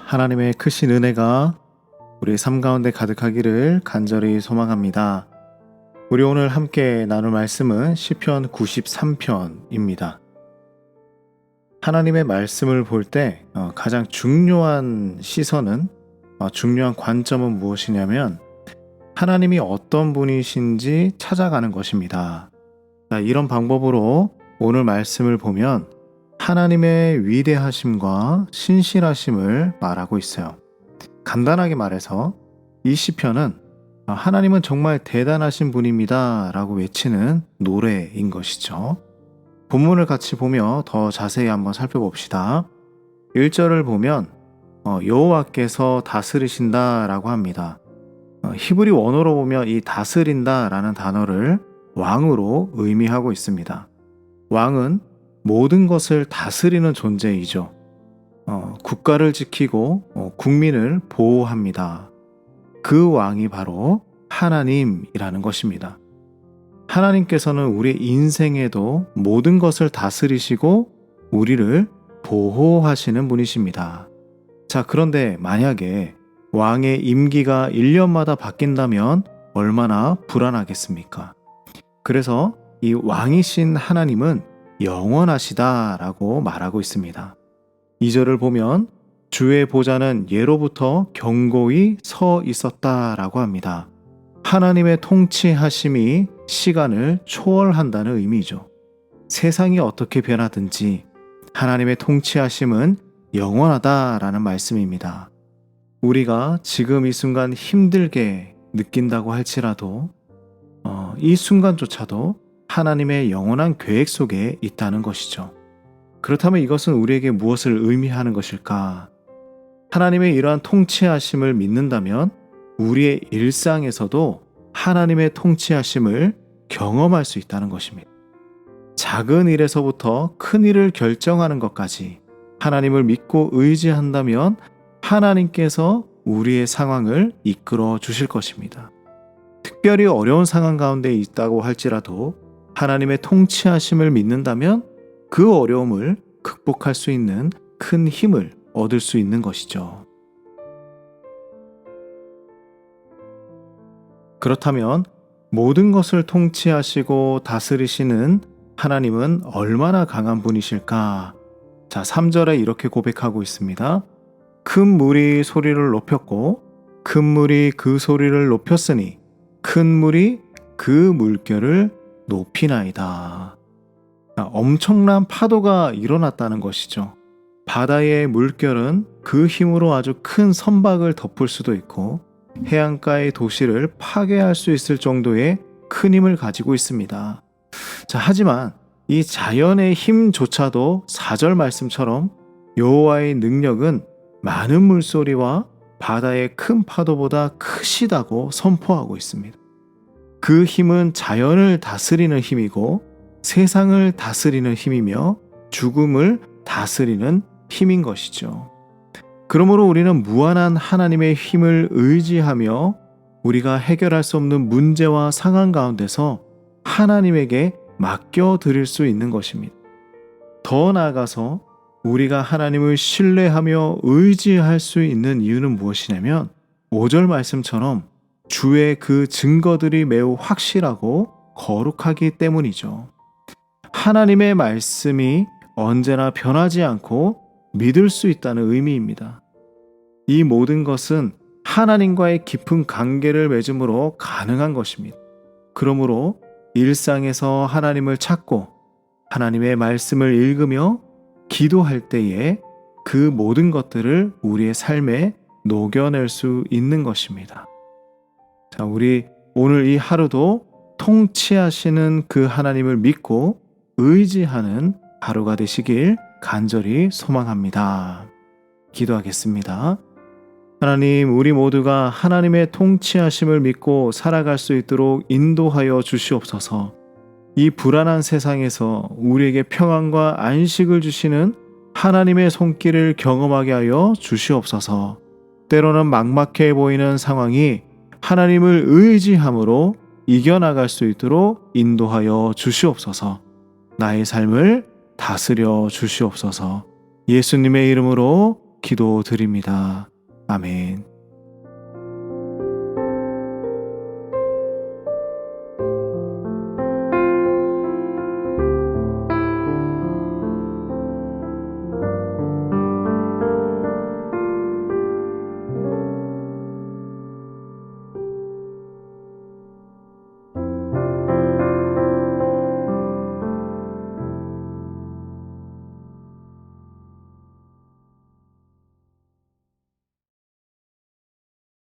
하나님의 크신 은혜가 우리 삶 가운데 가득하기를 간절히 소망합니다. 우리 오늘 함께 나눌 말씀은 시편 93편입니다. 하나님의 말씀을 볼 때 가장 중요한 시선은 중요한 관점은 무엇이냐면 하나님이 어떤 분이신지 찾아가는 것입니다. 이런 방법으로 오늘 말씀을 보면 하나님의 위대하심과 신실하심을 말하고 있어요. 간단하게 말해서 이 시편은 하나님은 정말 대단하신 분입니다 라고 외치는 노래인 것이죠. 본문을 같이 보며 더 자세히 한번 살펴봅시다. 1절을 보면 여호와께서 다스리신다 라고 합니다. 히브리 원어로 보면 이 다스린다 라는 단어를 왕으로 의미하고 있습니다. 왕은 모든 것을 다스리는 존재이죠. 국가를 지키고 국민을 보호합니다. 그 왕이 바로 하나님이라는 것입니다. 하나님께서는 우리의 인생에도 모든 것을 다스리시고 우리를 보호하시는 분이십니다. 자, 그런데 만약에 왕의 임기가 1년마다 바뀐다면 얼마나 불안하겠습니까? 그래서 이 왕이신 하나님은 영원하시다라고 말하고 있습니다. 2절을 보면 주의 보좌는 예로부터 견고히 서 있었다라고 합니다. 하나님의 통치하심이 시간을 초월한다는 의미죠. 세상이 어떻게 변하든지 하나님의 통치하심은 영원하다라는 말씀입니다. 우리가 지금 이 순간 힘들게 느낀다고 할지라도 이 순간조차도 하나님의 영원한 계획 속에 있다는 것이죠. 그렇다면 이것은 우리에게 무엇을 의미하는 것일까? 하나님의 이러한 통치하심을 믿는다면 우리의 일상에서도 하나님의 통치하심을 경험할 수 있다는 것입니다. 작은 일에서부터 큰 일을 결정하는 것까지 하나님을 믿고 의지한다면 하나님께서 우리의 상황을 이끌어 주실 것입니다. 특별히 어려운 상황 가운데 있다고 할지라도 하나님의 통치하심을 믿는다면 그 어려움을 극복할 수 있는 큰 힘을 얻을 수 있는 것이죠. 그렇다면 모든 것을 통치하시고 다스리시는 하나님은 얼마나 강한 분이실까? 자, 3절에 이렇게 고백하고 있습니다. 큰 물이 소리를 높였고 큰 물이 그 소리를 높였으니 큰 물이 그 물결을 높이나이다. 엄청난 파도가 일어났다는 것이죠. 바다의 물결은 그 힘으로 아주 큰 선박을 덮을 수도 있고 해안가의 도시를 파괴할 수 있을 정도의 큰 힘을 가지고 있습니다. 자, 하지만 이 자연의 힘조차도 4절 말씀처럼 여호와의 능력은 많은 물소리와 바다의 큰 파도보다 크시다고 선포하고 있습니다. 그 힘은 자연을 다스리는 힘이고 세상을 다스리는 힘이며 죽음을 다스리는 힘인 것이죠. 그러므로 우리는 무한한 하나님의 힘을 의지하며 우리가 해결할 수 없는 문제와 상황 가운데서 하나님에게 맡겨드릴 수 있는 것입니다. 더 나아가서 우리가 하나님을 신뢰하며 의지할 수 있는 이유는 무엇이냐면 5절 말씀처럼 주의 그 증거들이 매우 확실하고 거룩하기 때문이죠. 하나님의 말씀이 언제나 변하지 않고 믿을 수 있다는 의미입니다. 이 모든 것은 하나님과의 깊은 관계를 맺음으로 가능한 것입니다. 그러므로 일상에서 하나님을 찾고 하나님의 말씀을 읽으며 기도할 때에 그 모든 것들을 우리의 삶에 녹여낼 수 있는 것입니다. 자, 우리 오늘 이 하루도 통치하시는 그 하나님을 믿고 의지하는 하루가 되시길 간절히 소망합니다. 기도하겠습니다. 하나님, 우리 모두가 하나님의 통치하심을 믿고 살아갈 수 있도록 인도하여 주시옵소서. 이 불안한 세상에서 우리에게 평안과 안식을 주시는 하나님의 손길을 경험하게 하여 주시옵소서. 때로는 막막해 보이는 상황이 하나님을 의지함으로 이겨나갈 수 있도록 인도하여 주시옵소서. 나의 삶을 다스려 주시옵소서. 예수님의 이름으로 기도드립니다. 아멘.